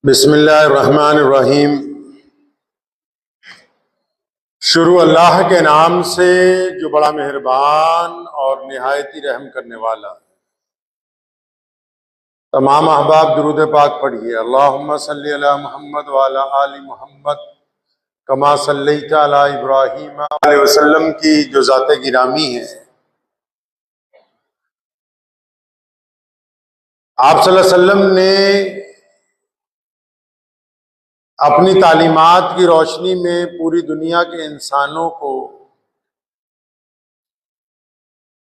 बिस्मिल्लाहिर्रहमानिर्रहीम। शुरू अल्लाह के नाम से जो बड़ा मेहरबान और निहायती रहम करने वाला है। तमाम अहबाब दुरूद पाक पढ़िए। अल्लाहुम्मा सल्ली अला मुहम्मद व अला आलि मुहम्मद कमा सल्लैता अला इब्राहीम अलैहि वसल्लम की जो ज़ात गिरामी है, आप सल्लल्लाहु अलैहि वसल्लम ने अपनी तालीमात की रोशनी में पूरी दुनिया के इंसानों को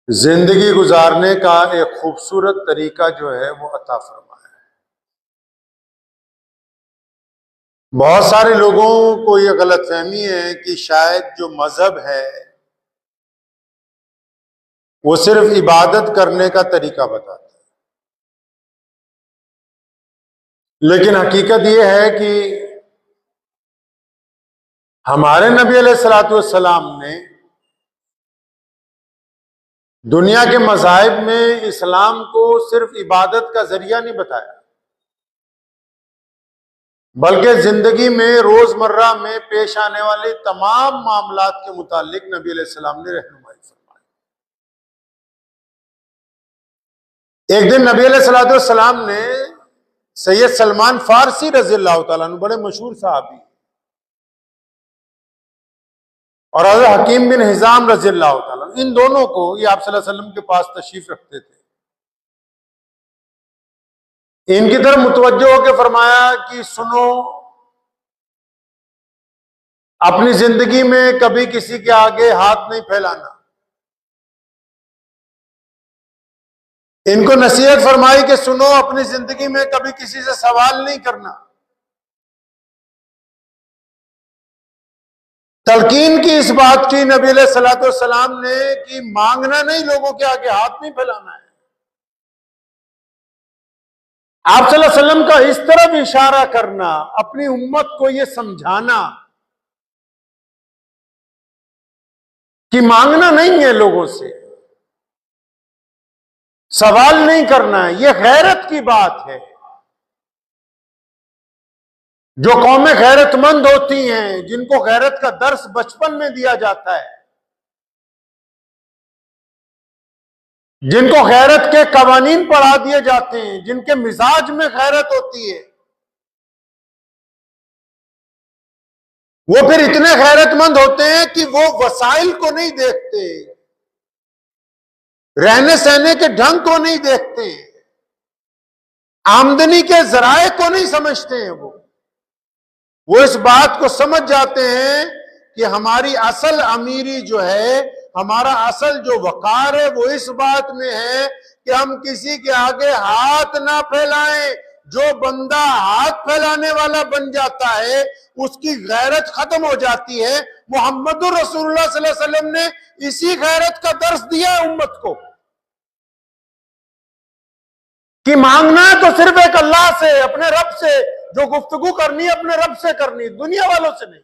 जिंदगी गुजारने का एक खूबसूरत तरीका जो है वो अता फरमाया है। बहुत सारे लोगों को ये गलतफहमी है कि शायद जो मजहब है वो सिर्फ इबादत करने का तरीका बताता है, लेकिन हकीकत ये है कि हमारे नबी अलैहिस्सलातु वस्सलाम ने दुनिया के मज़ाहिब में इस्लाम को सिर्फ इबादत का जरिया नहीं बताया, बल्कि जिंदगी में रोजमर्रा में पेश आने वाले तमाम मामलात के मुतालिक नबी अलैहिस्सलाम ने रहनुमाई फरमाई। एक दिन नबी अलैहिस्सलातु वस्सलाम ने सैयद सलमान फारसी रज़ियल्लाहु ताला अन्हु, बड़े मशहूर सहाबी, और हज़रत हकीम बिन हिजाम रज़ियल्लाहु ताला, इन दोनों को ये आप सल्लल्लाहु अलैहि वसल्लम के पास तशरीफ रखते थे। इनकी तरफ मुतवज्जो होकर फरमाया कि सुनो, अपनी जिंदगी में कभी किसी के आगे हाथ नहीं फैलाना। इनको नसीहत फरमाई कि सुनो, अपनी जिंदगी में कभी किसी से सवाल नहीं करना। तलकीन की इस बात की नबी अलैहिस्सलातु वस्सलाम ने कि मांगना नहीं, लोगों के आगे हाथ नहीं फैलाना है। आप सल्लल्लाहु अलैहि वसल्लम का इस तरफ इशारा करना, अपनी उम्मत को यह समझाना कि मांगना नहीं है, लोगों से सवाल नहीं करना है, यह गैरत की बात है। जो कौमें गैरतमंद होती हैं, जिनको गैरत का दर्स बचपन में दिया जाता है, जिनको गैरत के कवानीन पढ़ा दिए जाते हैं, जिनके मिजाज में गैरत होती है, वो फिर इतने गैरतमंद होते हैं कि वो वसाइल को नहीं देखते, रहने सहने के ढंग को नहीं देखते, आमदनी के जराए को नहीं समझते हैं। वो इस बात को समझ जाते हैं कि हमारी असल अमीरी जो है, हमारा असल जो वकार है, वो इस बात में है कि हम किसी के आगे हाथ ना फैलाएं। जो बंदा हाथ फैलाने वाला बन जाता है, उसकी गैरत खत्म हो जाती है। मुहम्मदुर रसूलुल्लाह सल्लल्लाहु अलैहि वसल्लम ने इसी गैरत का दर्स दिया है उम्मत को कि मांगना है तो सिर्फ एक अल्लाह से, अपने रब से। जो गुफ्तगू करनी है अपने रब से करनी, दुनिया वालों से नहीं।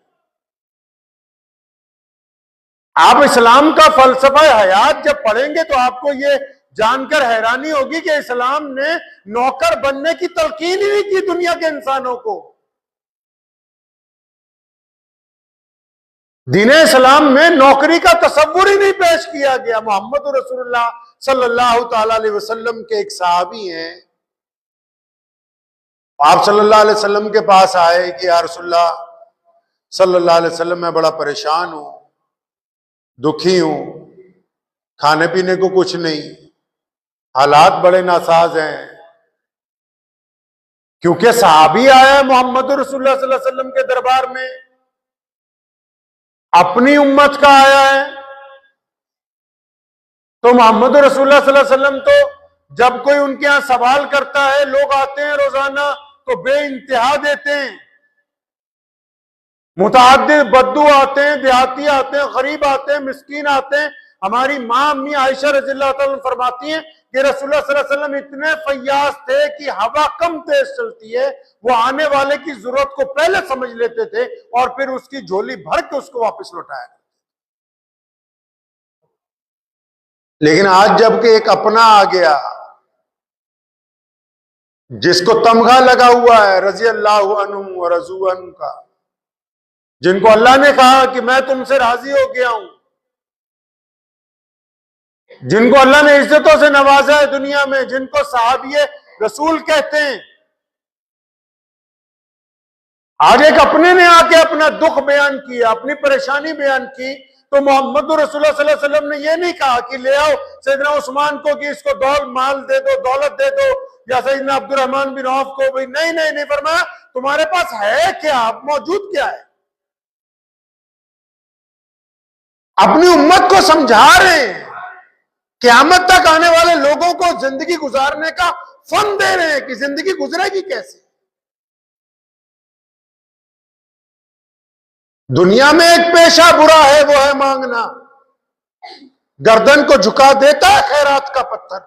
आप इस्लाम का फलसफा हयात जब पढ़ेंगे तो आपको ये जानकर हैरानी होगी कि इस्लाम ने नौकर बनने की तलकीन ही नहीं की दुनिया के इंसानों को। दीन इस्लाम में नौकरी का तसव्वुर ही नहीं पेश किया गया। मोहम्मद रसूलुल्लाह सल्लल्लाहु ताला अलैहि वसल्लम के एक सहाबी हैं, आप सल्लल्लाहु अलैहि वसल्लम के पास आए कि या रसूलल्लाह सल्लल्लाहु अलैहि वसल्लम, मैं बड़ा परेशान हूं, दुखी हूं, खाने पीने को कुछ नहीं, हालात बड़े नासाज हैं। क्योंकि सहाबी आया है मोहम्मद रसूलुल्लाह सल्लल्लाहु अलैहि वसल्लम के दरबार में, अपनी उम्मत का आया है, तो मोहम्मद रसूलुल्लाह सल्लल्लाहु अलैहि वसल्लम तो जब कोई उनके यहां सवाल करता है, लोग आते हैं रोजाना तो बेइंतहा देते हैं, मुतअद्दिद बद्दू आते हैं, देहाती आते हैं, गरीब आते हैं, मिस्कीन आते हैं। हमारी मां अम्मी आयशा रज़ियल्लाहु ताला फरमाती हैं कि रसूलुल्लाह सल्लल्लाहु अलैहि वसल्लम इतने फय्याज थे कि हवा कम तेज चलती है, वो आने वाले की जरूरत को पहले समझ लेते थे और फिर उसकी झोली भर के उसको वापस लौटाया। लेकिन आज जबकि एक अपना आ गया, जिसको तमगा लगा हुआ है रजी अल्लाह अन्हु व रज़ू अन्हु का, जिनको अल्लाह ने कहा कि मैं तुमसे राजी हो गया हूं, जिनको अल्लाह ने इज्जतों से नवाजा है दुनिया में, जिनको सहाबिये रसूल कहते हैं, आज एक अपने ने आके अपना दुख बयान किया, अपनी परेशानी बयान की, तो मोहम्मद रसूलुल्लाह सल्लल्लाहु अलैहि वसल्लम ने यह नहीं कहा कि ले आओ सैयदना उस्मान को कि इसको माल दे दो, दौलत दे दो, या सैयदना अब्दुर्रहमान बिन औफ को भी, नहीं नहीं नहीं, फरमाया तुम्हारे पास है क्या, मौजूद क्या है। अपनी उम्मत को समझा रहे हैं, क़यामत तक आने वाले लोगों को जिंदगी गुजारने का फन दे रहे हैं कि जिंदगी गुजरेगी कैसे। दुनिया में एक पेशा बुरा है, वो है मांगना। गर्दन को झुका देता है खैरात का पत्थर।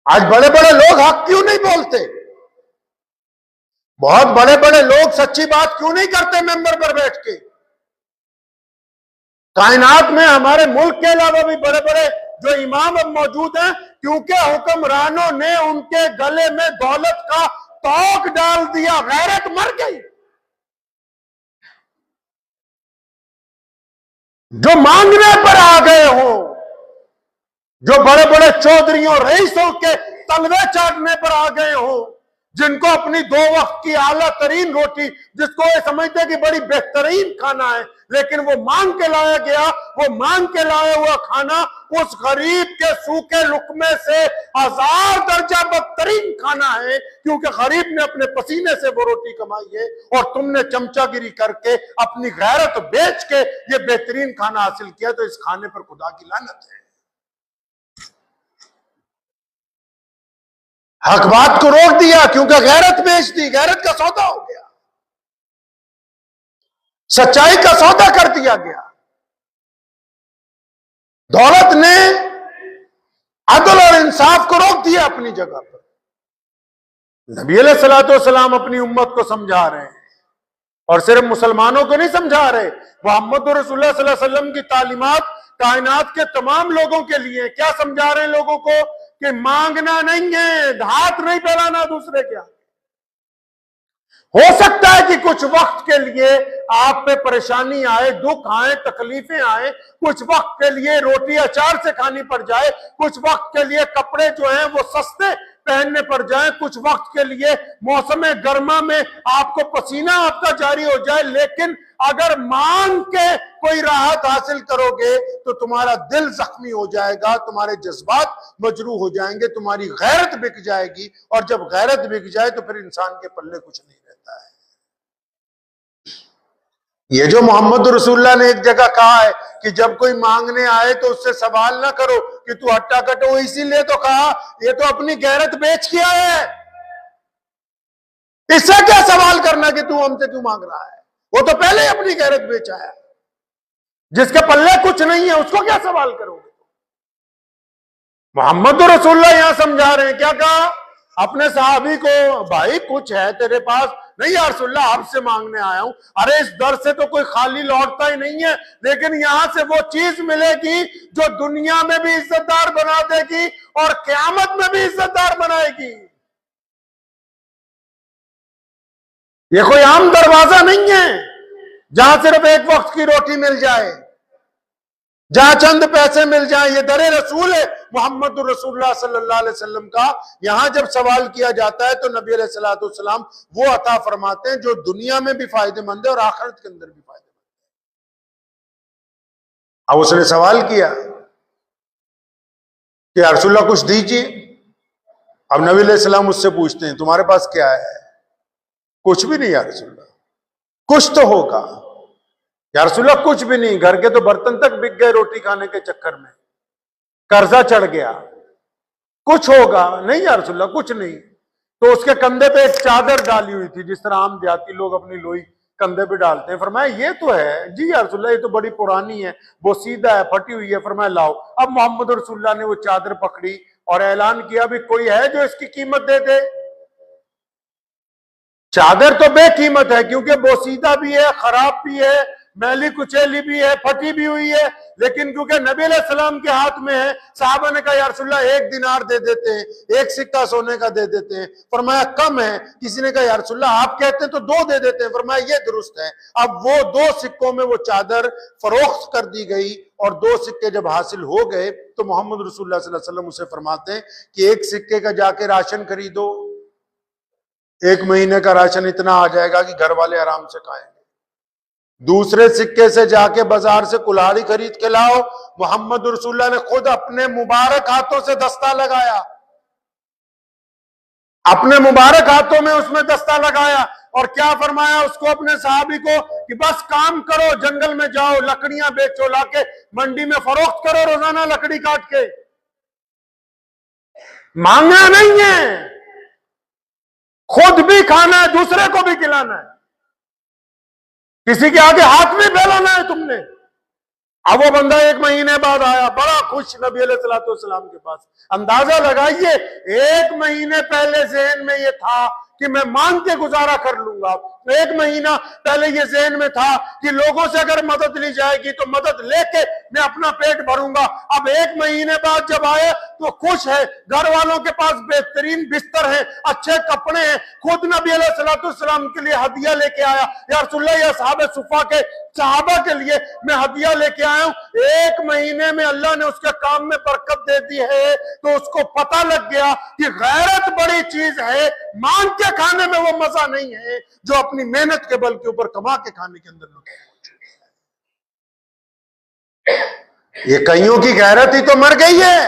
आज बड़े बड़े लोग हक क्यों नहीं बोलते, बहुत बड़े बड़े लोग सच्ची बात क्यों नहीं करते मेंबर पर बैठ के। कायनात में हमारे मुल्क के अलावा भी बड़े बड़े जो इमाम अब मौजूद हैं, क्योंकि हुक्मरानों ने उनके गले में दौलत का तोक डाल दिया, गैरत मर गई। जो मांगने पर आ गए हो, जो बड़े बड़े चौधरियों रईसों के तलवे चाटने पर आ गए हो, जिनको अपनी 2 वक्त की आला तरीन रोटी, जिसको ये समझते कि बड़ी बेहतरीन खाना है, लेकिन वो मांग के लाया गया, वो मांग के लाया हुआ खाना उस गरीब के सूखे लुकमे से 1000 दर्जा बदतरीन खाना है, क्योंकि गरीब ने अपने पसीने से वो रोटी कमाई है और तुमने चमचागिरी करके अपनी गैरत बेच के ये बेहतरीन खाना हासिल किया। तो इस खाने पर खुदा की लानत है। हक बात को रोक दिया क्योंकि गैरत बेच दी, गैरत का सौदा हो गया, सच्चाई का सौदा कर दिया गया। दौलत ने अदल और इंसाफ को रोक दिया अपनी जगह पर। नबी अलैहिस्सलातु वस्सलाम अपनी उम्मत को समझा रहे हैं, और सिर्फ मुसलमानों को नहीं समझा रहे, मोहम्मद रसूलुल्लाह सल्लल्लाहु अलैहि वसल्लम की तालीमात कायनात के तमाम लोगों के लिए। क्या समझा रहे हैं लोगों को कि मांगना नहीं है, हाथ नहीं फैलाना दूसरे के। हो सकता है कि कुछ वक्त के लिए आप पे परेशानी आए, दुख आए, तकलीफें आए, कुछ वक्त के लिए रोटी अचार से खानी पड़ जाए, कुछ वक्त के लिए कपड़े जो हैं वो सस्ते पहनने पड़ जाए, कुछ वक्त के लिए मौसम गर्मा में आपको पसीना आपका जारी हो जाए, लेकिन अगर मांग के कोई राहत हासिल करोगे तो तुम्हारा दिल जख्मी हो जाएगा, तुम्हारे जज्बात मजरूह हो जाएंगे, तुम्हारी गैरत बिक जाएगी, और जब गैरत बिक जाए तो फिर इंसान के पल्ले कुछ नहीं रहता है। ये जो मोहम्मद रसूलुल्लाह ने एक जगह कहा है कि जब कोई मांगने आए तो उससे सवाल ना करो कि तू हट्टा कटो, इसीलिए तो कहा ये तो अपनी गैरत बेच के आया है, इससे क्या सवाल करना कि तू हमसे क्यों मांग रहा है। वो तो पहले ही अपनी गैरत बेच आया। जिसके पल्ले कुछ नहीं है उसको क्या सवाल करोगे। मोहम्मद रसूलुल्लाह यहां समझा रहे हैं, क्या कहा अपने सहाबी को, भाई कुछ है तेरे पास? नहीं या रसूलुल्लाह आपसे मांगने आया हूं। अरे इस दर से तो कोई खाली लौटता ही नहीं है, लेकिन यहां से वो चीज मिलेगी जो दुनिया में भी इज्जतदार बना देगी और क़यामत में भी इज्जतदार बनाएगी। ये कोई आम दरवाजा नहीं है जहां सिर्फ एक वक्त की रोटी मिल जाए, जहां चंद पैसे मिल जाए। ये दरे रसूल है मोहम्मद रसूलुल्लाह सल्लल्लाहु अलैहि वसल्लम का। यहां जब सवाल किया जाता है तो नबी अलैहिस्सलातु वस्सलाम वो अता फरमाते हैं जो दुनिया में भी फायदेमंद है और आखिरत के अंदर भी फायदेमंद है। अब उसने सवाल किया कि या रसूलल्लाह कुछ दीजिए। अब नबी अलैहिस्सलाम उससे पूछते हैं तुम्हारे पास क्या है? कुछ भी नहीं या रसूलल्लाह। कुछ तो होगा। या रसूलल्लाह कुछ भी नहीं, घर के तो बर्तन तक बिक गए रोटी खाने के चक्कर में, कर्जा चढ़ गया। कुछ होगा? नहीं या रसूलल्लाह कुछ नहीं। तो उसके कंधे पे एक चादर डाली हुई थी, जिस तरह आम देहाती लोग अपनी लोई कंधे पे डालते हैं। फरमाया ये तो है। जी या रसूलल्लाह ये तो बड़ी पुरानी है, वो सीधा है, फटी हुई है। फरमाया लाओ। अब मोहम्मद रसूलुल्लाह ने वो चादर पकड़ी और ऐलान किया भी कोई है जो इसकी कीमत दे दे। चादर तो बेकीमत है क्योंकि बोसीदा भी है, खराब भी है, मैली कुचैली भी है, फटी भी हुई है, लेकिन क्योंकि नबी अलैहिस्सलाम के हाथ में है, साहबा ने कहा या रसूलल्लाह 1 दिनार दे देते हैं, 1 सिक्का सोने का दे देते हैं। फरमाया कम है। किसी ने कहा या रसूलल्लाह आप कहते हैं तो 2 दे देते हैं। फरमाया ये दुरुस्त है। अब वो 2 सिक्कों में वो चादर फरोख्त कर दी गई, और 2 सिक्के जब हासिल हो गए तो मोहम्मद रसूलुल्लाह सल्लल्लाहु अलैहि वसल्लम उसे फरमाते हैं कि 1 सिक्के का जाके राशन खरीदो, 1 महीने का राशन इतना आ जाएगा कि घर वाले आराम से खाएंगे। दूसरे सिक्के से जाके बाजार से कुल्हाड़ी खरीद के लाओ। मोहम्मद रसूलुल्लाह ने खुद अपने मुबारक हाथों से दस्ता लगाया, अपने मुबारक हाथों में उसमें दस्ता लगाया, और क्या फरमाया उसको, अपने सहाबी को, कि बस काम करो, जंगल में जाओ, लकड़ियां बेचो, लाके मंडी में फरोख्त करो, रोजाना लकड़ी काट के। मांगना नहीं है, खुद भी खाना है, दूसरे को भी खिलाना है, किसी के आगे हाथ भी फैलाना है तुमने। अब वो बंदा 1 महीने बाद आया, बड़ा खुश नबी अलैहिस्सलाम के पास। अंदाजा लगाइए, 1 महीने पहले ज़हन में ये था कि मैं मांग के गुजारा कर लूंगा, 1 महीना पहले ये ज़हन में था कि लोगों से अगर मदद ली जाएगी तो मदद लेके मैं अपना पेट भरूंगा। अब 1 महीने बाद जब आए तो खुश है, घर वालों के पास बेहतरीन बिस्तर है, अच्छे कपड़े हैं, खुद नबी अलैहिस्सलाम के लिए हदिया लेके आया। या रसूलल्लाह या साहबे सुफा के सहाबा के लिए मैं हदिया लेके आया हूं। 1 महीने में अल्लाह ने उसके काम में बरकत दे दी है, तो उसको पता लग गया कि गैरत बड़ी चीज है, मांग के खाने में वो मजा नहीं है जो अपनी मेहनत के बल के ऊपर कमा के खाने के अंदर लोग। ये कईयों की गैरत ही तो मर गई है।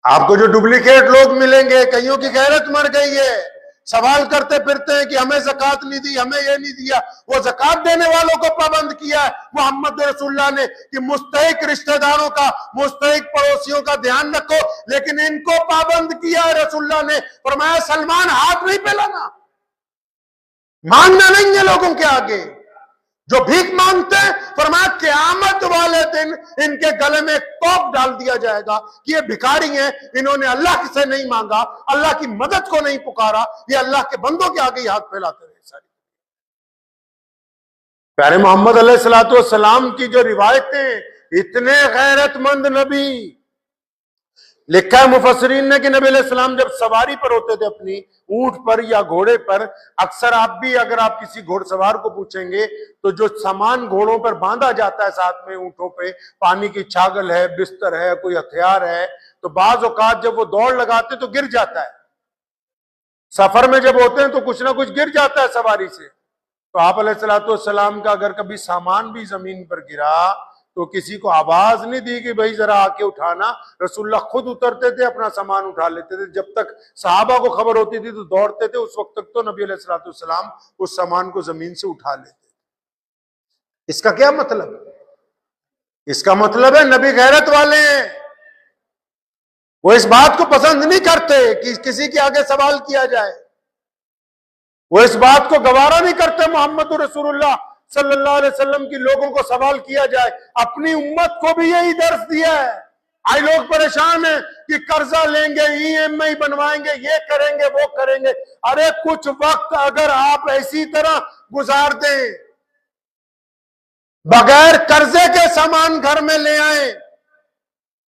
आपको जो डुप्लीकेट लोग मिलेंगे, कईयों की गैरत मर गई है। सवाल करते फिरते हैं कि हमें ज़कात नहीं दी, हमें ये नहीं दिया। वो ज़कात देने वालों को पाबंद किया है मोहम्मद रसूलुल्लाह ने कि मुस्तहिक रिश्तेदारों का, मुस्तहिक पड़ोसियों का ध्यान रखो, लेकिन इनको पाबंद किया है रसूलुल्लाह ने। फरमाया सलमान हाथ नहीं फैलाना, मांगना नहीं है लोगों के आगे। जो भीख मांगते हैं, फरमाया क़यामत वाले दिन इनके गले में तोप डाल दिया जाएगा कि ये भिखारी हैं, इन्होंने अल्लाह से नहीं मांगा, अल्लाह की मदद को नहीं पुकारा, ये अल्लाह के बंदों के आगे ही हाथ फैलाते रहे। सारी प्यारे मोहम्मद अलैहिस्सलातु वस्सलाम की जो रिवायतें, इतने गैरतमंद नबी। लिखा है मुफस्सिरीन ने कि नबी अलैहिस्सलाम जब सवारी पर होते थे अपनी ऊंट पर या घोड़े पर, अक्सर आप भी अगर आप किसी घोड़सवार को पूछेंगे तो जो सामान घोड़ों पर बांधा जाता है साथ में ऊंटों पे, पानी की छागल है, बिस्तर है, कोई हथियार है, तो बाज औकात जब वो दौड़ लगाते तो गिर जाता है। सफर में जब होते हैं तो कुछ ना कुछ गिर जाता है सवारी से। तो आप अलैहिस्सलातु वस्सलाम का अगर कभी सामान भी जमीन पर गिरा तो किसी को आवाज नहीं दी कि भाई जरा आके उठाना। रसूलुल्लाह खुद उतरते थे, अपना सामान उठा लेते थे। जब तक सहाबा को खबर होती थी तो दौड़ते थे, उस वक्त तक तो नबी अलैहिस्सलातु वस्सलाम उस सामान को जमीन से उठा लेते थे। इसका क्या मतलब? इसका मतलब है नबी गैरत वाले हैं। वो इस बात को पसंद नहीं करते कि किसी के आगे सवाल किया जाए, वो इस बात को गवारा नहीं करते मोहम्मद रसूलुल्लाह सल्लल्लाहु अलैहि वसल्लम की लोगों को सवाल किया जाए। अपनी उम्मत को भी यही दर्श दिया है। आज लोग परेशान हैं कि कर्जा लेंगे, EMI बनवाएंगे, ये करेंगे, वो करेंगे। अरे कुछ वक्त अगर आप ऐसी तरह गुजार दें, बगैर कर्जे के सामान घर में ले आए,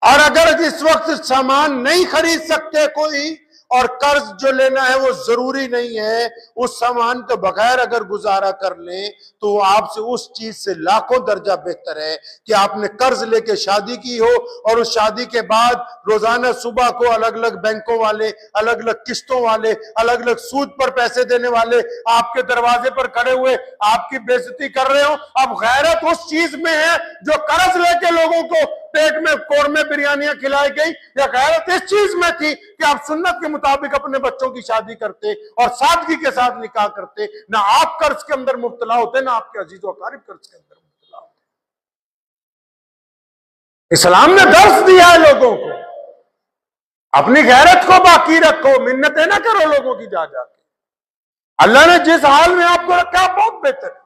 और अगर इस वक्त सामान नहीं खरीद सकते कोई और कर्ज जो लेना है वो जरूरी नहीं है, उस सामान के बगैर अगर गुजारा कर लें तो आपसे उस चीज से लाखों दर्जा बेहतर है कि आपने कर्ज लेके शादी की हो और उस शादी के बाद रोजाना सुबह को अलग अलग बैंकों वाले, अलग अलग किस्तों वाले, अलग अलग सूद पर पैसे देने वाले आपके दरवाजे पर खड़े हुए आपकी बेइज्जती कर रहे हो। अब गैरत उस चीज में है जो कर्ज लेके लोगों को पेट में कौरमे बिरयानियां खिलाई गई, या गैरत इस चीज में थी कि आप सुन्नत के मुताबिक अपने बच्चों की शादी करते और सादगी के साथ निकाह करते, ना आप कर्ज के अंदर मुब्तला होते, ना आपके अजीज व अकारिब कर्ज के अंदर मुब्तला होते। इस्लाम ने दर्श दिया है लोगों को, अपनी गैरत को बाकी रखो, मिन्नतें ना करो लोगों की जा जाके। अल्लाह ने जिस हाल में आपको रखा बहुत बेहतर है।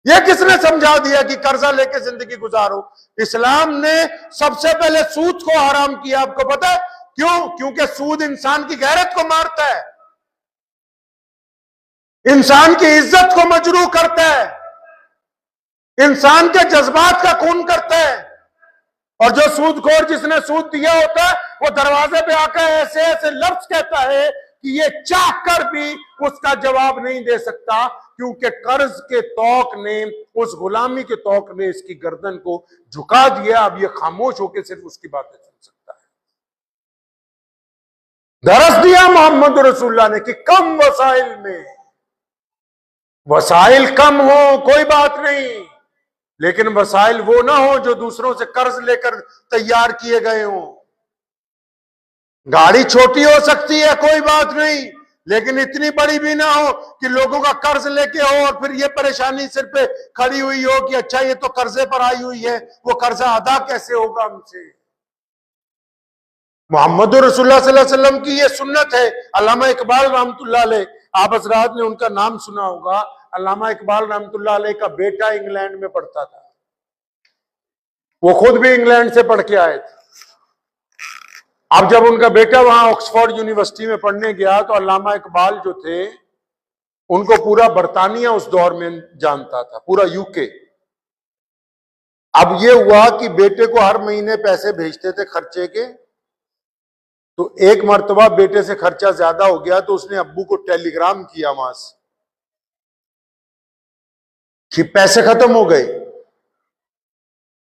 यह किसने समझा दिया कि कर्जा लेके जिंदगी गुजारो? इस्लाम ने सबसे पहले सूद को हराम किया। आपको पता है क्यों? क्योंकि सूद इंसान की गैरत को मारता है। इंसान की इज्जत को मजरूह करता है, इंसान के जज्बात का खून करता है। और जो सूदखोर जिसने सूद दिया होता है वो दरवाजे पे आकर ऐसे ऐसे लफ्ज कहता है कि ये चाह कर भी उसका जवाब नहीं दे सकता, क्योंकि कर्ज के तौक ने, उस गुलामी के तौक ने इसकी गर्दन को झुका दिया। अब ये खामोश होकर सिर्फ उसकी बातें सुन सकता है। दरस दिया मोहम्मद रसूलुल्लाह ने कि कम वसाइल में, वसाइल कम हो कोई बात नहीं, लेकिन वसाइल वो ना हो जो दूसरों से कर्ज लेकर तैयार किए गए हों। गाड़ी छोटी हो सकती है कोई बात नहीं, लेकिन इतनी बड़ी भी ना हो कि लोगों का कर्ज लेके हो और फिर ये परेशानी सिर पे खड़ी हुई हो कि अच्छा ये तो कर्जे पर आई हुई है, वो कर्जा अदा कैसे होगा हमसे। मोहम्मद रसूलुल्लाह सल्लल्लाहु अलैहि वसल्लम की ये सुन्नत है। अल्लामा इकबाल रहमतुल्लाह अलैह, आप हज़रात ने उनका नाम सुना होगा। अल्लामा इकबाल रहमतुल्लाह अलैह का बेटा इंग्लैंड में पढ़ता था, वो खुद भी इंग्लैंड से पढ़ के आए थे। अब जब उनका बेटा वहां ऑक्सफोर्ड यूनिवर्सिटी में पढ़ने गया तो अल्लामा इकबाल जो थे उनको पूरा बरतानिया उस दौर में जानता था, पूरा यूके। अब ये हुआ कि बेटे को हर महीने पैसे भेजते थे खर्चे के, तो एक मर्तबा बेटे से खर्चा ज्यादा हो गया तो उसने अब्बू को टेलीग्राम किया वहां से कि पैसे खत्म हो गए,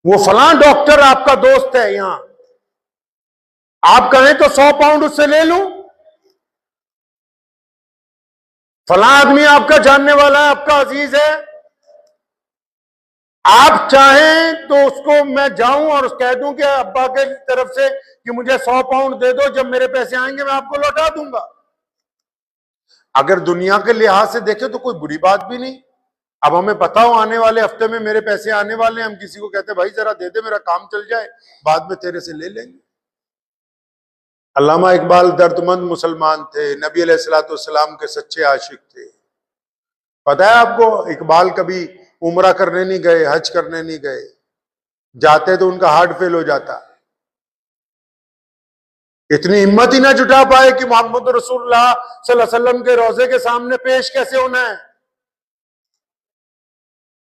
वो फलां डॉक्टर आपका दोस्त है यहां, आप कहें तो 100 पाउंड उससे ले लूं, फलां आदमी आपका जानने वाला है, आपका अजीज है, आप चाहें तो उसको मैं जाऊं और कह दूं कि अब्बा के तरफ से कि मुझे 100 पाउंड दे दो, जब मेरे पैसे आएंगे मैं आपको लौटा दूंगा। अगर दुनिया के लिहाज से देखें तो कोई बुरी बात भी नहीं। अब हमें पता हो आने वाले हफ्ते में मेरे पैसे आने वाले हैं, हम किसी को कहते भाई जरा दे दे मेरा काम चल जाए, बाद में तेरे से ले लेंगे। अल्लामा इकबाल दर्दमंद मुसलमान थे, नबी अलैहिस्सलाम के सच्चे आशिक थे। पता है आपको, इकबाल कभी उम्रा करने नहीं गए, हज करने नहीं गए, जाते तो उनका हार्ट फेल हो जाता। इतनी हिम्मत ही ना जुटा पाए कि मोहम्मद रसूलुल्लाह सल्लल्लाहु अलैहि वसल्लम के रोजे के सामने पेश कैसे होना है,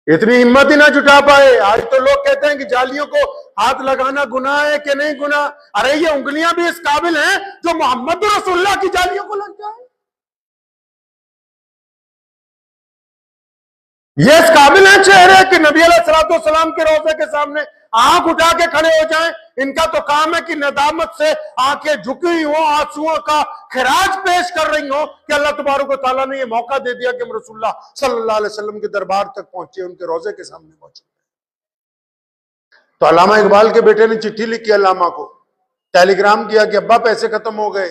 इतनी हिम्मत ही ना जुटा पाए। आज तो लोग कहते हैं कि जालियों को हाथ लगाना गुनाह है कि नहीं गुनाह। अरे ये उंगलियां भी इस काबिल हैं जो मोहम्मद रसूलुल्लाह की जालियों को लग जाए, ये इस काबिल है चेहरे कि नबी अलैहिस्सलाम के रोजे के सामने आंख उठा के खड़े हो जाएं। इनका तो काम है कि नदामत से आंखें झुकी हुई हो, आंसुओं का खिराज पेश कर रही हो कि अल्लाह तबारक व तआला ने ये मौका दे दिया कि हम रसूलुल्लाह सल्लल्लाहु अलैहि वसल्लम के दरबार तक पहुंचे, उनके रोजे के सामने पहुंचे। तो अल्लामा इकबाल के बेटे ने चिट्ठी लिखी अल्लामा को, टेलीग्राम किया कि अब्बा पैसे खत्म हो गए,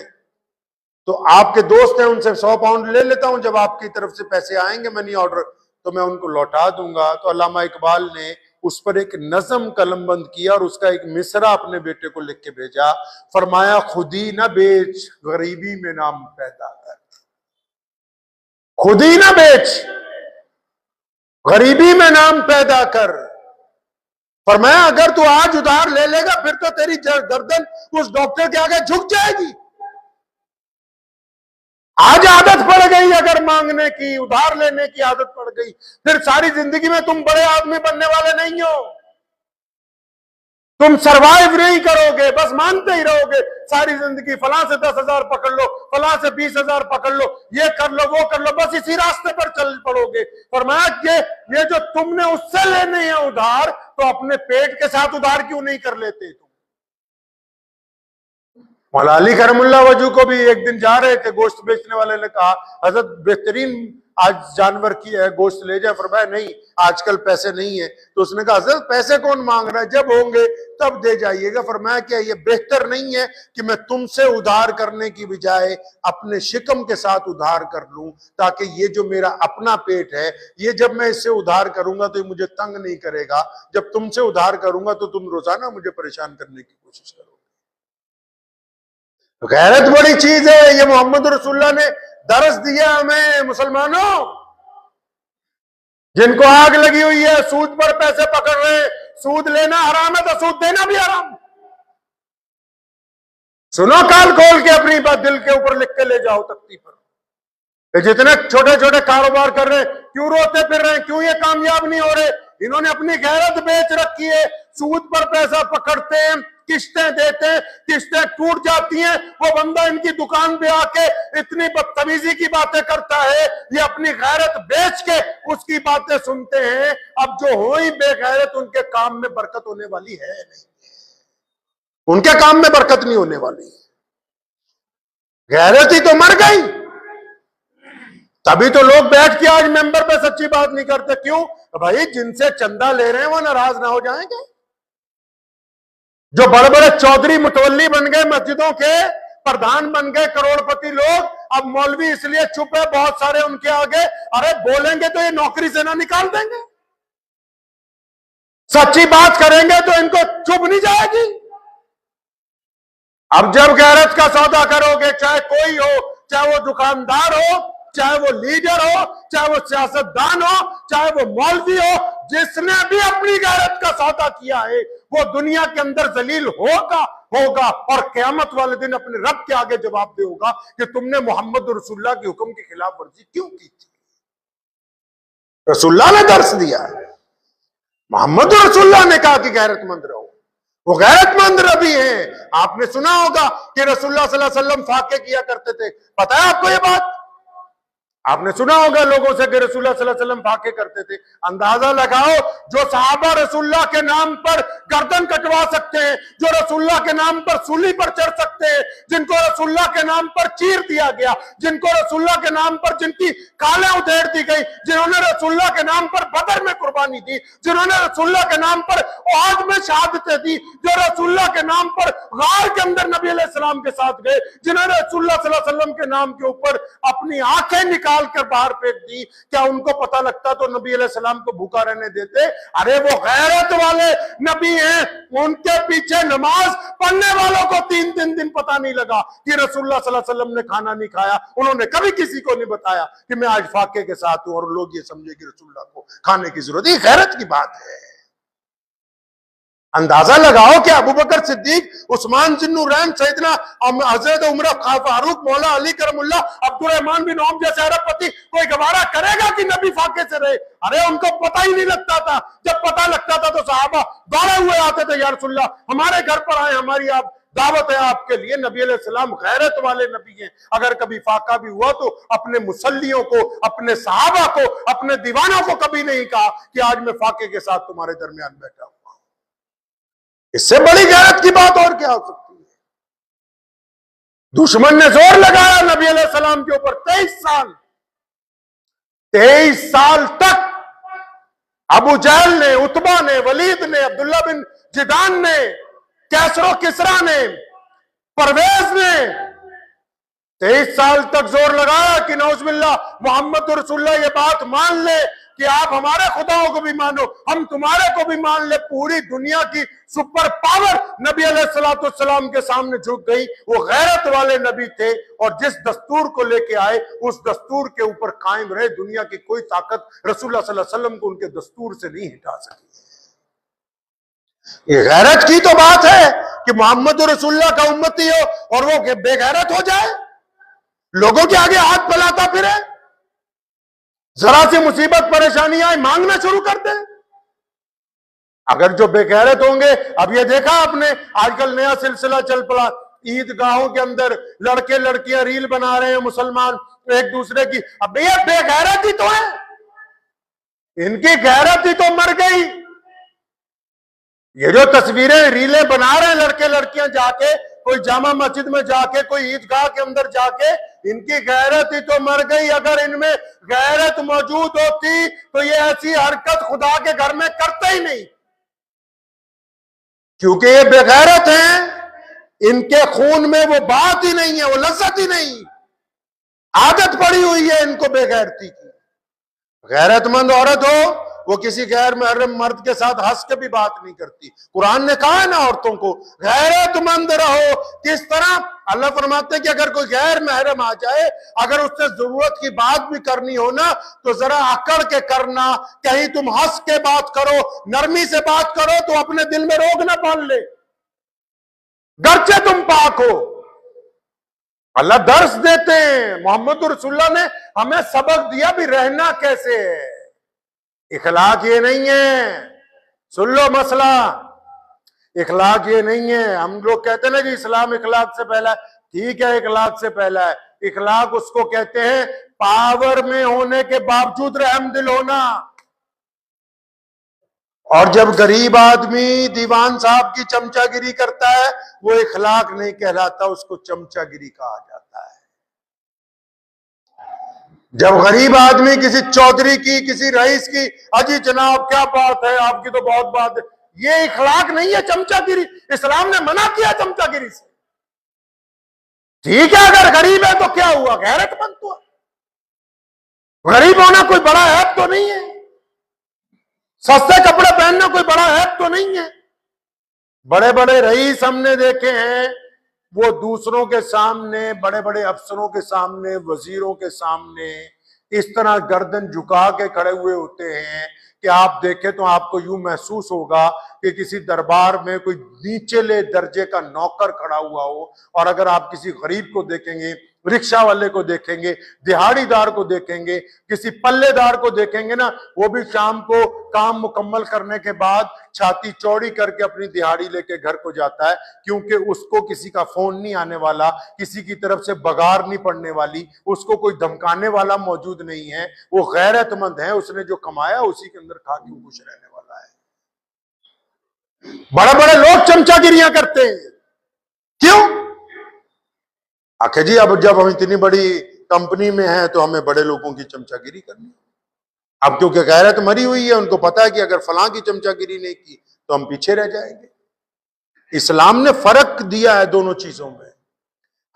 तो आपके दोस्त हैं उनसे 100 पाउंड ले लेता हूं, जब आपकी तरफ से पैसे आएंगे मनी ऑर्डर तो मैं उनको लौटा दूंगा। तो अल्लामा इकबाल ने उस पर एक नज़म कलमबंद किया और उसका एक मिसरा अपने बेटे को लिख के भेजा। फरमाया खुदी न बेच गरीबी में नाम पैदा कर, खुदी न बेच गरीबी में नाम पैदा कर। फरमाया अगर तू आज उधार ले लेगा फिर तो तेरी गर्दन उस डॉक्टर के आगे झुक जाएगी। आज आदत पड़ गई अगर मांगने की, उधार लेने की आदत पड़ गई, फिर सारी जिंदगी में तुम बड़े आदमी बनने वाले नहीं हो, तुम सरवाइव नहीं करोगे, बस मानते ही रहोगे सारी जिंदगी। फलां से 10,000 पकड़ लो, फलां से 20,000 पकड़ लो, ये कर लो वो कर लो, बस इसी रास्ते पर चल पड़ोगे। फरमाया कि ये जो तुमने उससे लेने हैं उधार, तो अपने पेट के साथ उधार क्यों नहीं कर लेते तुम। मौला अली करमुल्लाह वजू को भी एक दिन जा रहे थे, गोश्त बेचने वाले ने कहा हजरत बेहतरीन आज जानवर की है, गोश्त ले जाए। फरमाया नहीं आजकल पैसे नहीं है। तो उसने कहा हजरत पैसे कौन मांग रहा है, जब होंगे तब दे जाइएगा। फरमाया क्या ये बेहतर नहीं है कि मैं तुमसे उधार करने की बजाय अपने शिकम के साथ उधार कर लूं, ताकि ये जो मेरा अपना पेट है ये जब मैं इससे उधार करूंगा तो ये मुझे तंग नहीं करेगा, जब तुमसे उधार करूंगा तो तुम रोजाना मुझे परेशान करने की कोशिश करोगे। तो गैरत बड़ी चीज है, ये मोहम्मद रसूलुल्लाह ने दरस दिया हमें। मुसलमानों, जिनको आग लगी हुई है, सूद पर पैसे पकड़ रहे, सूद लेना हराम है तो सूद देना भी हराम। सुनो कान खोल के, अपनी बात दिल के ऊपर लिख के ले जाओ तख्ती पर। ये जितने छोटे छोटे कारोबार कर रहे हैं, क्यों रोते फिर रहे हैं, क्यों ये कामयाब नहीं हो रहे? इन्होंने अपनी गैरत बेच रखी है। सूद पर पैसा पकड़ते हैं, किस्तें देते हैं, किस्तें टूट जाती हैं, वो बंदा इनकी दुकान पे आके इतनी बदतमीजी की बातें करता है, ये अपनी गैरत बेच के उसकी बातें सुनते हैं। अब जो हो ही बेगैरत, उनके काम में बरकत होने वाली है नहीं, उनके काम में बरकत नहीं होने वाली। गैरत ही तो मर गई। तभी तो लोग बैठ के आज मेंबर पे सच्ची बात नहीं करते। क्यों? भाई जिनसे चंदा ले रहे हैं वो नाराज ना हो जाएंगे। जो बड़े बड़े चौधरी मुतवल्ली बन गए, मस्जिदों के प्रधान बन गए, करोड़पति लोग, अब मौलवी इसलिए चुप है बहुत सारे उनके आगे। अरे बोलेंगे तो ये नौकरी से ना निकाल देंगे, सच्ची बात करेंगे तो इनको चुप नहीं जाएगी। अब जब गैरत का सौदा करोगे, चाहे कोई हो, चाहे वो दुकानदार हो, चाहे वो लीडर हो, चाहे वो सियासतदान हो, चाहे वो मौलवी हो, जिसने भी अपनी गैरत का सौदा किया है वो दुनिया के अंदर जलील होगा और क़यामत वाले दिन अपने रब के आगे जवाब दे होगा कि तुमने मोहम्मद रसूलुल्लाह के हुक्म की खिलाफ वर्जी क्यों की थी। रसूलुल्लाह ने दर्श दिया है, मोहम्मद रसूलुल्लाह ने कहा कि गैरतमंद रहो। वो गैरतमंद नबी हैं। आपने सुना होगा कि रसूलुल्लाह सल्लल्लाहु अलैहि वसल्लम फाके किया करते थे। पता है आपको ये बात? आपने सुना होगा लोगों से कि रसूलुल्लाह सल्लल्लाहु अलैहि वसल्लम फाके करते थे। अंदाजा लगाओ, जो सहाबा रसूलुल्लाह के नाम पर गर्दन कटवा सकते हैं, जो रसूलुल्लाह के नाम पर सूली पर चढ़ सकते हैं, जिनको रसूलुल्लाह के नाम पर चीर दिया गया, जिनको रसूलुल्लाह के नाम पर जिनकी कालें उधेड़ दी गई, जिन्होंने रसूलुल्लाह के नाम पर बदर में कुर्बानी दी, जिन्होंने रसूलुल्लाह के नाम पर औद में शहादतें दी, जो रसूलुल्लाह के नाम पर गार के अंदर नबी अलैहि सलाम के साथ गए, जिन्होंने रसूलुल्लाह सल्लल्लाहु अलैहि वसल्लम के नाम के ऊपर अपनी आंखें निकाल कर बाहर फेंक दी, क्या उनको पता लगता तो नबी अलैहि सलाम को भूखा रहने देते? अरे वो गैरत वाले नबी हैं, उनके पीछे नमाज पढ़ने वालों को 3-3 दिन पता नहीं लगा कि रसूलुल्लाह सल्लल्लाहु अलैहि वसल्लम ने खाना नहीं खाया। उन्होंने कभी किसी को नहीं बताया कि मैं आज फाके के साथ हूं, और लोग ये समझे कि रसूलुल्लाह को खाने की जरूरत है। गैरत की बात है। अंदाजा लगाओ कि अबू बकर सिद्दीक, उस्मान जिन्नुरैन, सैयदना हजरत उमर फारूक, मौला अली करमुल्लाह, अब्दुर्रहमान बिन औफ जैसे अरबपति कोई गवारा करेगा कि नबी फाके से रहे? अरे उनको पता ही नहीं लगता था। जब पता लगता था तो सहाबा दौड़े हुए आते थे, या रसूलुल्लाह हमारे घर पर आए, हमारी आप दावत है आपके लिए। नबी अलैहि सलाम गैरत वाले नबी हैं। अगर कभी फाका भी हुआ तो अपने मुसल्लियों को, अपने सहाबा को, अपने दीवानों को कभी नहीं कहा कि आज मैं फाके के साथ तुम्हारे दरमियान बैठा हूं। इससे बड़ी गैरत की बात और क्या हो सकती है? दुश्मन ने जोर लगाया नबी अलैहि सलाम के ऊपर। 23 साल तक अबू जहल ने, उतबा ने, वलीद ने, अब्दुल्ला बिन जिदान ने, कैसरो किसरा ने, परवेज ने 23 साल तक जोर लगाया कि नौजुबिल्लाह मोहम्मद रसूलुल्लाह ये बात मान ले कि आप हमारे खुदाओं को भी मानो, हम तुम्हारे को भी मान ले। पूरी दुनिया की सुपर पावर नबी अलैहिस्सलाम के सामने झुक गई। वो गैरत वाले नबी थे और जिस दस्तूर को लेके आए उस दस्तूर के ऊपर कायम रहे। दुनिया की कोई ताकत रसूलुल्लाह सल्लल्लाहु अलैहि वसल्लम को उनके दस्तूर से नहीं हटा सकी। ये गैरत की तो बात है कि मोहम्मद रसूलुल्लाह का उम्मती हो और वो बेगैरत हो जाए, लोगों के आगे हाथ फैलाता फिरे, जरा सी मुसीबत परेशानी आए मांगना शुरू कर दे। अगर जो बेगैरत होंगे, अब ये देखा आपने आजकल नया सिलसिला चल पड़ा, ईदगाहों के अंदर लड़के लड़कियां रील बना रहे हैं मुसलमान एक दूसरे की। अब ये बेगैरत ही तो है, इनकी गैरत ही तो मर गई। ये जो तस्वीरें रीलें बना रहे हैं लड़के लड़कियां जाके, कोई जामा मस्जिद में जाके, कोई ईदगाह के अंदर जाके, इनकी गैरत ही तो मर गई। अगर इनमें गैरत मौजूद होती तो ये ऐसी हरकत खुदा के घर में करते ही नहीं, क्योंकि ये बेगैरत हैं। इनके खून में वो बात ही नहीं है, वो लज्जत ही नहीं, आदत पड़ी हुई है इनको बेगैरती की। गैरतमंद औरत हो वो किसी गैर महरम मर्द के साथ हंस के भी बात नहीं करती। कुरान ने कहा है ना औरतों को गैरतमंद रहो। किस तरह? अल्लाह फरमाते हैं कि अगर कोई गैर महरम आ जाए, अगर उससे जरूरत की बात भी करनी हो ना तो जरा अकड़ के करना, कहीं तुम हंस के बात करो, नरमी से बात करो तो अपने दिल में रोग ना पाल ले, गरचे तुम पाक हो। अल्लाह दर्स देते हैं। मोहम्मद रसूलुल्लाह ने हमें सबक दिया भी रहना कैसे है। इखलाक ये नहीं है, सुन लो मसला, इखलाक ये नहीं है। हम लोग कहते हैं ना कि इस्लाम इखलाक से पहला है, ठीक है इखलाक से पहला है। इखलाक उसको कहते हैं पावर में होने के बावजूद रहमदिल होना। और जब गरीब आदमी दीवान साहब की चमचागिरी करता है वो इखलाक नहीं कहलाता, उसको चमचागिरी कहा जाता है। जब गरीब आदमी किसी चौधरी की, किसी रईस की, अजी जनाब क्या बात है, आपकी तो बहुत बात है, ये इखलाक नहीं है, चमचागिरी। इस्लाम ने मना किया चमचागिरी से। ठीक है अगर गरीब है तो क्या हुआ, गैरतमंद तो है। गरीब होना कोई बड़ा ऐब तो नहीं है, सस्ते कपड़े पहनना कोई बड़ा ऐब तो नहीं है। बड़े बड़े रईस हमने देखे हैं, वो दूसरों के सामने, बड़े बड़े अफसरों के सामने, वजीरों के सामने इस तरह गर्दन झुका के खड़े हुए होते हैं कि आप देखें तो आपको यूं महसूस होगा कि किसी दरबार में कोई नीचले दर्जे का नौकर खड़ा हुआ हो। और अगर आप किसी गरीब को देखेंगे, रिक्शा वाले को देखेंगे, दिहाड़ीदार को देखेंगे, किसी पल्लेदार को देखेंगे ना, वो भी शाम को काम मुकम्मल करने के बाद छाती चौड़ी करके अपनी दिहाड़ी लेके घर को जाता है, क्योंकि उसको किसी का फोन नहीं आने वाला, किसी की तरफ से बगार नहीं पड़ने वाली, उसको कोई धमकाने वाला मौजूद नहीं है। वो गैरतमंद है, उसने जो कमाया उसी के अंदर खा के खुश रहने वाला है। बड़े बड़े लोग चमचागिरियां करते हैं, क्यों? आखिर जी अब जब हम इतनी बड़ी कंपनी में हैं तो हमें बड़े लोगों की चमचागिरी करनी है। अब क्योंकि गैरत मरी हुई है, उनको पता है कि अगर फलां की चमचागिरी नहीं की तो हम पीछे रह जाएंगे। इस्लाम ने फर्क दिया है दोनों चीजों में।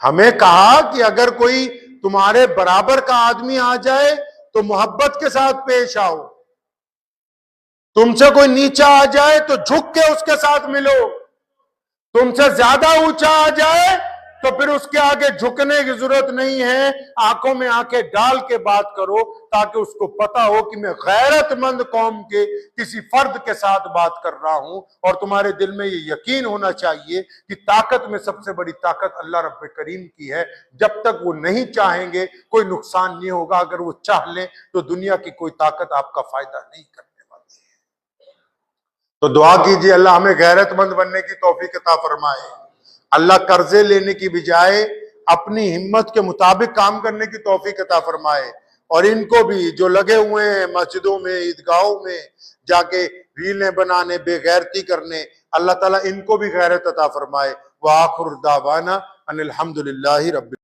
हमें कहा कि अगर कोई तुम्हारे बराबर का आदमी आ जाए तो मोहब्बत के साथ पेश आओ, तुमसे कोई नीचा आ जाए तो झुक के उसके साथ मिलो, तुमसे ज्यादा ऊंचा आ जाए तो फिर उसके आगे झुकने की जरूरत नहीं है, आंखों में आंखें डाल के बात करो, ताकि उसको पता हो कि मैं गैरतमंद कौम के किसी फर्द के साथ बात कर रहा हूं। और तुम्हारे दिल में ये यकीन होना चाहिए कि ताकत में सबसे बड़ी ताकत अल्लाह रब्बे करीम की है। जब तक वो नहीं चाहेंगे कोई नुकसान नहीं होगा, अगर वो चाह लें तो दुनिया की कोई ताकत आपका फायदा नहीं करने वाली है। तो दुआ कीजिए अल्लाह हमें गैरतमंद बनने की तौफीक अता फरमाए। अल्लाह कर्जे लेने की बजाय अपनी हिम्मत के मुताबिक काम करने की तौफीक अता फरमाए। और इनको भी जो लगे हुए हैं मस्जिदों में, ईदगाहों में जाके रीलें बनाने, बेगैरती करने, अल्लाह ताला इनको भी गैरत अता फरमाए। व आखिर दावाना अनिल हम्दुलिल्लाहि रब्बिल